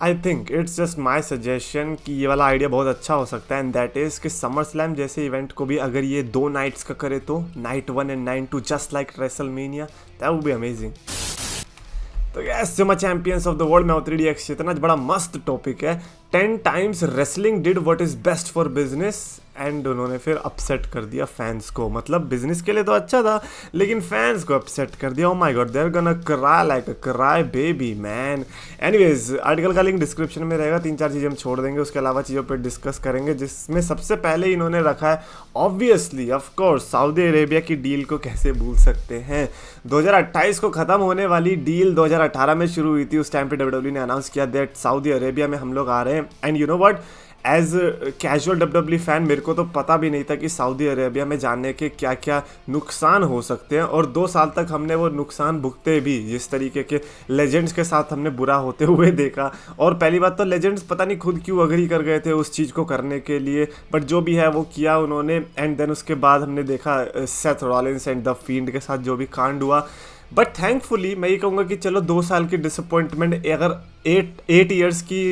I think it's just my suggestion कि ये वाला आइडिया बहुत अच्छा हो सकता है, एंड दैट इज़ कि समर स्लैम जैसे इवेंट को भी अगर ये 2 नाइट्स का करे तो night 1 and night 2 just like WrestleMania, that would be amazing. तो यस जो मैं चैंपियंस ऑफ द वर्ल्ड में 3DX इतना बड़ा मस्त टॉपिक है। 10 times wrestling did what is best for business, and उन्होंने फिर अपसेट कर दिया फैंस को। मतलब बिजनेस के लिए तो अच्छा था लेकिन फैंस को अपसेट कर दिया। Oh my God, they are gonna cry like a cry baby man. Anyways article का लिंक डिस्क्रिप्शन में रहेगा, 3-4 चीज़ें हम छोड़ देंगे, उसके अलावा चीज़ों पर डिस्कस करेंगे, जिसमें सबसे पहले इन्होंने रखा है obviously of course Saudi Arabia की डील को कैसे भूल सकते हैं। 2028 को ख़त्म होने वाली डील 2018 में शुरू हुई थी। उस टाइम पे WWE ने अनाउंस किया दैट सऊदी अरेबिया में हम लोग आ रहे हैं, and you know what, as casual WWE fan मेरे को तो पता भी नहीं था कि सऊदी अरेबिया में जाने के क्या क्या नुकसान हो सकते हैं, और 2 साल तक हमने वो नुकसान भुगते भी, जिस तरीके के लेजेंड्स के साथ हमने बुरा होते हुए देखा। और पहली बात तो लेजेंड्स पता नहीं खुद क्यों अग्री कर गए थे उस चीज़ को करने के लिए, बट जो भी है वो किया उन्होंने। एंड देन उसके बाद हमने देखा Seth Rollins and the field के साथ जो भी कांड हुआ। बट थैंकफुली मैं ये कहूँगा कि चलो 2 साल की डिसअपॉइंटमेंट अगर 8 ईयर्स की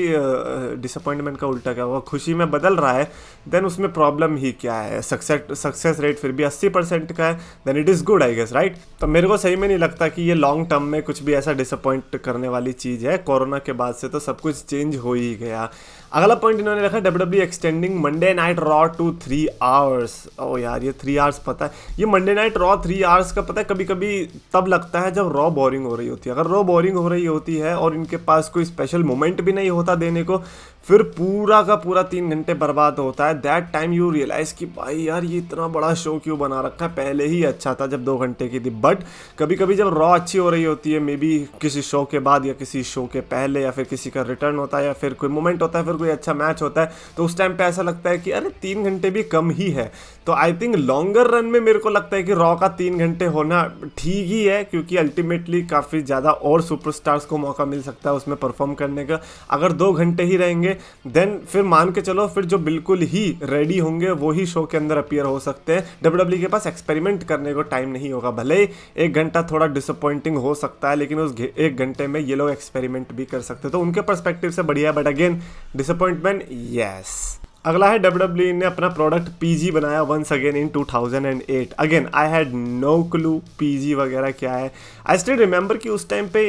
डिसअपॉइंटमेंट का उल्टा क्या हुआ, खुशी में बदल रहा है, देन उसमें प्रॉब्लम ही क्या है। सक्सेस रेट फिर भी 80% का है, then it is good I guess, right. तो मेरे को सही में नहीं लगता कि ये लॉन्ग टर्म में कुछ भी ऐसा डिसअपॉइंट करने वाली चीज़ है। कोरोना के बाद से तो सब कुछ चेंज हो ही गया। अगला पॉइंट इन्होंने रखा WWE extending Monday night Raw to 3 hours. ओ यार ये 3 आवर्स, पता है ये मंडे नाइट रॉ 3 आवर्स का पता है कभी कभी तब लगता है जब रॉ बोरिंग हो रही होती है। अगर रॉ बोरिंग हो रही होती है और इनके पास कोई स्पेशल मोमेंट भी नहीं होता देने को, फिर पूरा का पूरा 3 घंटे बर्बाद होता है। दैट टाइम यू रियलाइज कि भाई यार ये इतना बड़ा शो क्यों बना रखा है, पहले ही अच्छा था जब 2 घंटे की थी। बट कभी कभी जब रॉ अच्छी हो रही होती है, मे बी किसी शो के बाद या किसी शो के पहले, या फिर किसी का रिटर्न होता है, या फिर कोई मोमेंट होता है, फिर कोई अच्छा मैच होता है, तो उस टाइम पे ऐसा लगता है कि अरे 3 घंटे भी कम ही है। तो आई थिंक लॉन्गर रन में मेरे को लगता है कि रॉ का 3 घंटे होना ठीक ही है, क्योंकि अल्टीमेटली काफ़ी ज़्यादा और सुपरस्टार्स को मौका मिल सकता है उसमें परफॉर्म करने का। अगर 2 घंटे ही रहेंगे देन फिर मान के चलो, फिर जो बिल्कुल ही रेडी होंगे वो ही शो के अंदर अपीयर हो सकते हैं। WWE के पास एक्सपेरिमेंट करने को टाइम नहीं होगा। भले ही 1 घंटा थोड़ा डिसअपॉइंटिंग हो सकता है, लेकिन उस 1 घंटे में ये लोग एक्सपेरिमेंट भी कर सकते हैं, तो उनके पर्सपेक्टिव से बढ़िया। But again disappointment yes. अगला है WWE ने अपना प्रोडक्ट PG बनाया once again in 2008। Again I had no clue PG वगैरह क्या है। आई स्टिल रिमेंबर कि उस टाइम पे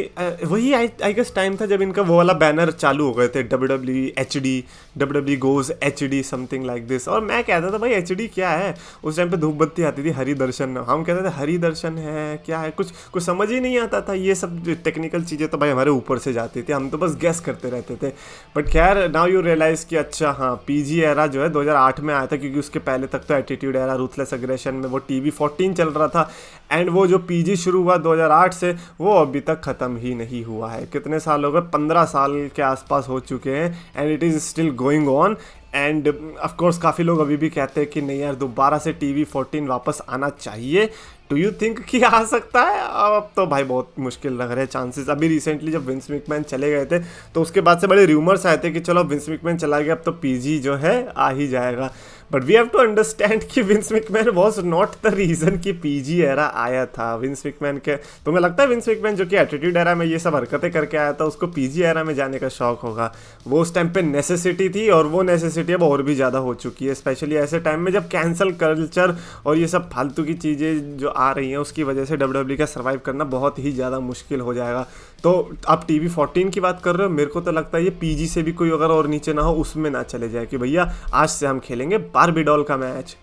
वही आई गेस टाइम था जब इनका वो वाला बैनर चालू हो गए थे, WWE HD, WWE goes HD something like this. और मैं कहता था भाई HD क्या है। उस टाइम पे धूप बत्ती आती थी हरि दर्शन, हम कहते थे हरि दर्शन है क्या है, कुछ समझ ही नहीं आता था। ये सब टेक्निकल चीज़ें तो भाई हमारे ऊपर से जाती थी, हम तो बस गेस करते रहते थे। बट खैर नाउ यू रियलाइज़ कि अच्छा हाँ PG एरा जो है 2008 में आया था, क्योंकि उसके पहले तक तो एटीट्यूड एरा, रूथलेस अग्रेशन में वो TV14 चल रहा था। एंड वो जो PG शुरू हुआ 2008 से, वो अभी तक ख़त्म ही नहीं हुआ है। कितने साल हो गए, 15 साल के आसपास हो चुके हैं, and it is still going on. End of course काफ़ी लोग अभी भी कहते हैं कि नहीं यार दोबारा से TV14 वापस आना चाहिए। डू यू थिंक कि आ सकता है? अब तो भाई बहुत मुश्किल लग रहे हैं चांसेस। अभी रिसेंटली जब विंस मैकमैन चले गए थे तो उसके बाद से बड़े रूमर्स आए थे कि चलो विंस मैकमैन चला गया अब तो PG जो है आ ही जाएगा। But we have to understand कि Vince McMahon was not the reason कि PG एरा आया था। विंस मैकमैन के, तुम्हें लगता है विंस मैकमैन जो कि एटीट्यूड एरा में ये सब हरकतें करके आया था, उसको PG एरा में जाने का शौक होगा? वो उस टाइम पे नेसेसिटी थी, और वो नेसेसिटी अब और भी ज़्यादा हो चुकी है, स्पेशली ऐसे टाइम में जब कैंसल कल्चर और ये सब फालतू की चीज़ें जो आ रही हैं उसकी वजह से WWE का सर्वाइव करना बहुत ही ज़्यादा मुश्किल हो जाएगा। तो आप TV14 की बात कर रहे हो, मेरे को तो लगता है ये PG से भी कोई अगर और नीचे ना हो उसमें ना चले जाए कि भैया आज से हम खेलेंगे बारबी डॉल का मैच।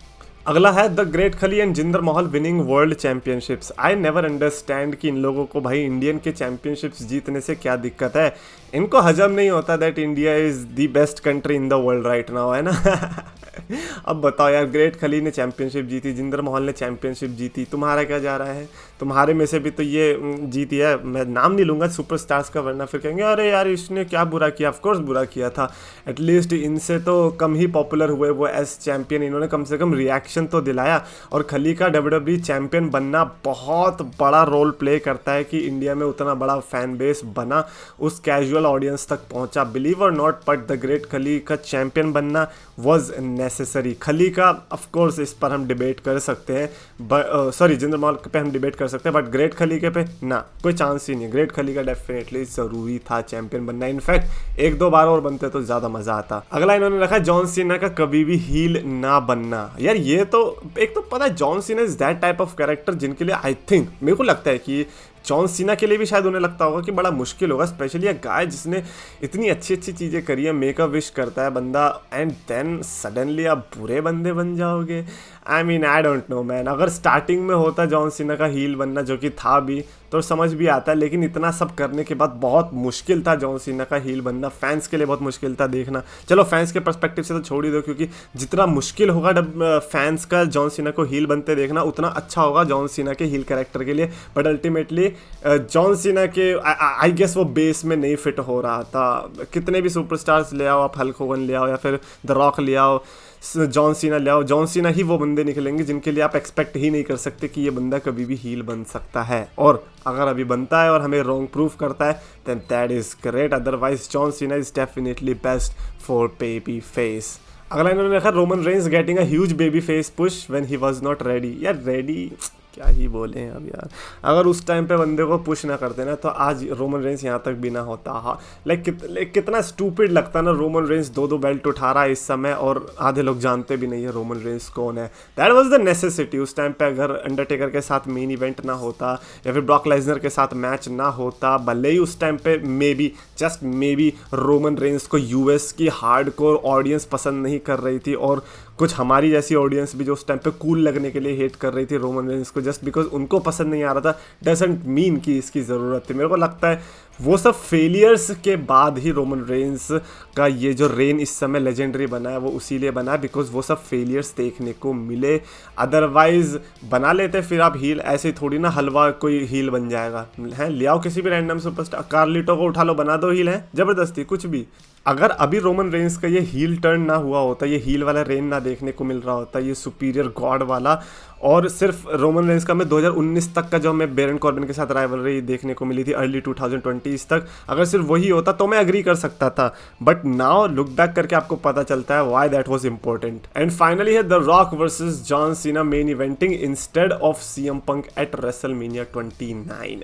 अगला है द ग्रेट खली and Jinder Mahal winning world championships. I never understand कि इन लोगों को भाई इंडियन के चैंपियनशिप्स जीतने से क्या दिक्कत है। इनको हजम नहीं होता that India is the best country in the world right now, है ना। अब बताओ यार, ग्रेट खली ने चैंपियनशिप जीती, जिंदर महल ने चैंपियनशिप जीती, तुम्हारा क्या जा रहा है? तुम्हारे में से भी तो ये जीती है, मैं नाम नहीं लूँगा सुपरस्टार्स का, वरना फिर कहेंगे अरे यार इसने क्या बुरा किया। ऑफकोर्स बुरा किया था, एटलीस्ट इनसे तो कम ही पॉपुलर हुए वो एज चैंपियन, इन्होंने कम से कम रिएक्शन तो दिलाया। और खली का WWE चैंपियन बनना बहुत बड़ा रोल प्ले करता है कि इंडिया में उतना बड़ा फैन बेस बना, उस कैजुअल ऑडियंस तक पहुंचा। बिलीव और नॉट, बट द ग्रेट खली का चैंपियन बनना वॉज नेसेसरी। खली का ऑफ कोर्स इस पर हम डिबेट कर सकते हैं, सॉरी जिंदर महल पे हम डिबेट कर कर सकते हैं, बट ग्रेट खली के पे ना, कोई चांस ही नहीं। ग्रेट खली का डेफिनेटली जरूरी था चैंपियन बनना, इनफैक्ट 1-2 बार और बनते तो ज्यादा मजा आता। अगला इन्होंने रखा जॉन सीना का कभी भी हील ना बनना। यार ये तो एक तो पता है, John Cena is that type of character जिनके लिए आई थिंक, मेरे को लगता है कि जॉन सीना के लिए भी शायद उन्हें लगता होगा कि बड़ा मुश्किल होगा, स्पेशली एक गाय जिसने इतनी अच्छी अच्छी चीज़ें करी है, मेकअप विश करता है बंदा, एंड देन सडनली आप बुरे बंदे बन जाओगे। I mean I don't know man, अगर स्टार्टिंग में होता जॉन सीना का हील बनना, जो कि था भी, तो समझ भी आता है, लेकिन इतना सब करने के बाद बहुत मुश्किल था जॉन सीना का हील बनना, फैंस के लिए बहुत मुश्किल था देखना। चलो फैंस के पर्सपेक्टिव से तो छोड़ ही दो, क्योंकि जितना मुश्किल होगा फैंस का जॉन सीना को हील बनते देखना, उतना अच्छा होगा जॉन सीना के हील कैरेक्टर के लिए। बट अल्टीमेटली जॉन सीना के आई गेस वो बेस में नहीं फिट हो रहा था। कितने भी सुपरस्टार्स ले आओ, आप हल्क होगन ले आओ या फिर द रॉक ले आओ, जॉन सीना ले आओ, जॉन सीना ही वो बंदे निकलेंगे जिनके लिए आप एक्सपेक्ट ही नहीं कर सकते कि ये बंदा कभी भी हील बन सकता है। और अगर अभी बनता है और हमें रॉन्ग प्रूफ करता है, then that is great. Otherwise John Cena is definitely best for baby face. अगला इन्होंने लिखा Roman Reigns getting a huge baby face push when he was not ready. यार रेडी क्या ही बोले हैं अब यार, अगर उस टाइम पे बंदे को पुश ना करते ना, तो आज रोमन रेंस यहाँ तक भी ना होता। हाँ लाइक कितना स्टूपिड लगता ना, रोमन रेंस 2-2 बेल्ट उठा रहा है इस समय और आधे लोग जानते भी नहीं है रोमन रेंस कौन है। दैट वाज द नेसेसिटी उस टाइम पे। अगर अंडरटेकर के साथ मेन इवेंट ना होता या फिर ब्रॉक लेसनर के साथ मैच ना होता, भले ही उस टाइम पे may be, just may be, Roman Reigns को यूएस की हार्डकोर ऑडियंस पसंद नहीं कर रही थी, और कुछ हमारी जैसी ऑडियंस भी जो उस टाइम पे कूल लगने के लिए हेट कर रही थी रोमन रेंस को, जस्ट बिकॉज उनको पसंद नहीं आ रहा था, डजंट मीन कि इसकी ज़रूरत थी। मेरे को लगता है वो सब फेलियर्स के बाद ही रोमन रेंस का ये जो रेन इस समय लेजेंडरी बना है, वो उसी लिए बना है बिकॉज वो सब फेलियर्स देखने को मिले। अदरवाइज बना लेते फिर आप हील, ऐसे थोड़ी ना हलवा कोई हील बन जाएगा है। ले आओ किसी भी रैंडम सुपरस्टार, कार्लिटो को उठा लो, बना दो हील, है ज़बरदस्ती कुछ भी। अगर अभी रोमन रेंस का ये हील टर्न ना हुआ होता, ये हील वाला रेन ना देखने को मिल रहा होता, ये सुपीरियर गॉड वाला, और सिर्फ रोमन रेंस का हमें 2019 तक का जो हमें बेरन कॉर्बिन के साथ राइवलरी देखने को मिली थी अर्ली 2020s तक, अगर सिर्फ वही होता तो मैं एग्री कर सकता था। बट नाउ लुक बैक करके आपको पता चलता है why that was important. And finally है the Rock versus John Cena main eventing instead of CM Punk at WrestleMania 29।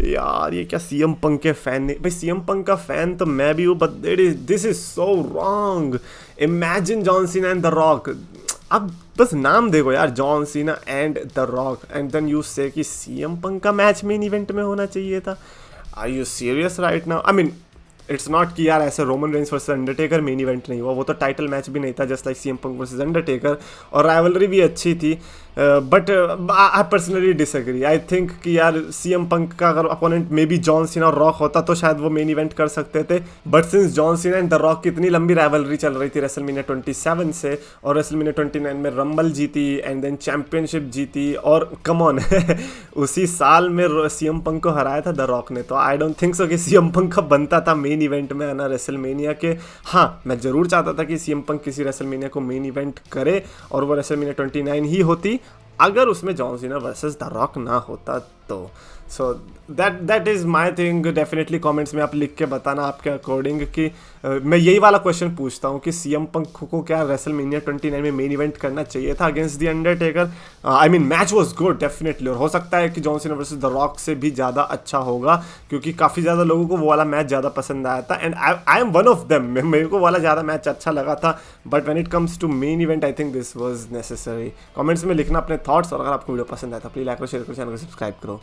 यार ये क्या सीएम पंक के फैन नहीं, भाई सीएम पंक का फैन तो मैं भी हूँ, but this is so wrong. Imagine John Cena and the Rock, अब बस नाम देखो यार, John Cena and the Rock, and then you say कि सीएम पंक का मैच मेन इवेंट में होना चाहिए था। Are you serious right now? I mean it's not कि यार ऐसे Roman Reigns versus Undertaker main event नहीं हुआ, वो तो टाइटल मैच भी नहीं था, just like CM Punk versus Undertaker, और राइवलरी भी अच्छी थी। But I personally disagree. I think कि यार सीएम पंक का अगर opponent may be John Cena और रॉक होता तो शायद वो मेन इवेंट कर सकते थे। But since John Cena and the rock की इतनी लंबी राइवलरी चल रही थी रेसलमेनिया 27 से, और रेसलमेनिया 29 में रंबल जीती एंड देन चैंपियनशिप जीती, और कम ऑन उसी साल में सीएम पंक को हराया था द रॉक ने, तो आई डोंट थिंक सो कि सीएम पंक का बनता था मेन इवेंट में ना रेसलमेनिया के। हाँ मैं जरूर चाहता था कि सीएम पंक किसी रेसलमेनिया को मेन इवेंट करे और वो रेसलमेनिया 29 ही होती, अगर उसमें John Cena versus the rock ना होता तो। So that is my thing. Definitely comments में आप लिख के बताना आपके अकॉर्डिंग कि मैं यही वाला क्वेश्चन पूछता हूँ कि सीएम पंक को क्या रेसलमेनिया 29 में मेन इवेंट करना चाहिए था against the Undertaker. I mean match was good definitely, और हो सकता है कि John Cena versus the rock से भी ज़्यादा अच्छा होगा, क्योंकि काफ़ी ज़्यादा लोगों को वो वाला मैच ज़्यादा पसंद आया था, and I am one of them. मेरे को वाला ज़्यादा मैच अच्छा लगा था, but when it comes to main event I think this was necessary. Comments में लिखना अपने थॉट्स, और अगर आपको वीडियो पसंद आया तो प्लीज लाइक करो, शेयर करो, चैनल को सब्सक्राइब करो।